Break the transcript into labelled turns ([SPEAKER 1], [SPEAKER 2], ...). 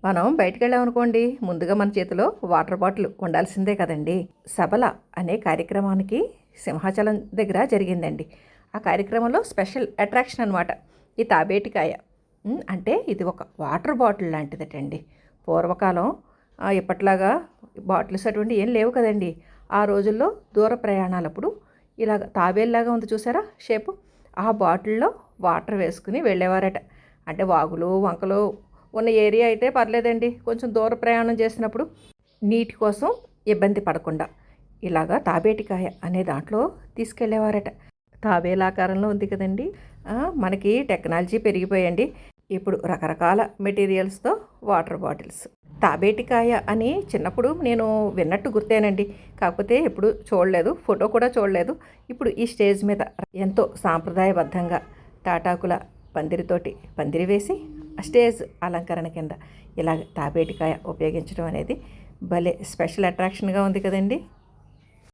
[SPEAKER 1] మనం బయటికెళ్ళామనుకోండి, ముందుగా మన చేతిలో వాటర్ బాటిల్ ఉండాల్సిందే కదండి. సబల అనే కార్యక్రమానికి సింహాచలం దగ్గర జరిగిందండి. ఆ కార్యక్రమంలో స్పెషల్ అట్రాక్షన్ అనమాట ఈ తాబేటికాయ. అంటే ఇది ఒక వాటర్ బాటిల్ లాంటిదటండి. పూర్వకాలం ఇప్పట్లాగా బాటిల్స్ అటువంటి ఏం లేవు కదండి. ఆ రోజుల్లో దూర ప్రయాణాలప్పుడు ఇలాగ తాబేల్లాగా ఉంది చూసారా షేపు, ఆ బాటిల్లో వాటర్ వేసుకుని వెళ్ళేవారట. అంటే వాగులు వంకలు ఉన్న ఏరియా అయితే పర్లేదండి, కొంచెం దూర ప్రయాణం చేసినప్పుడు నీటి కోసం ఇబ్బంది పడకుండా ఇలాగా తాబేటికాయ అనే దాంట్లో తీసుకెళ్ళేవారట. తాబేలాకారంలో ఉంది కదండి. మనకి టెక్నాలజీ పెరిగిపోయండి. ఇప్పుడు రకరకాల మెటీరియల్స్తో వాటర్ బాటిల్స్. తాబేటికాయ అని చిన్నప్పుడు నేను విన్నట్టు గుర్తేనండి, కాకపోతే ఎప్పుడు చూడలేదు, ఫోటో కూడా చూడలేదు. ఇప్పుడు ఈ స్టేజ్ మీద ఎంతో సాంప్రదాయబద్ధంగా తాటాకుల పందిరితోటి పందిరి వేసి స్టేజ్ అలంకరణ కింద ఇలాగ తాబేటికాయ ఉపయోగించడం అనేది భలే స్పెషల్ అట్రాక్షన్గా ఉంది కదండి.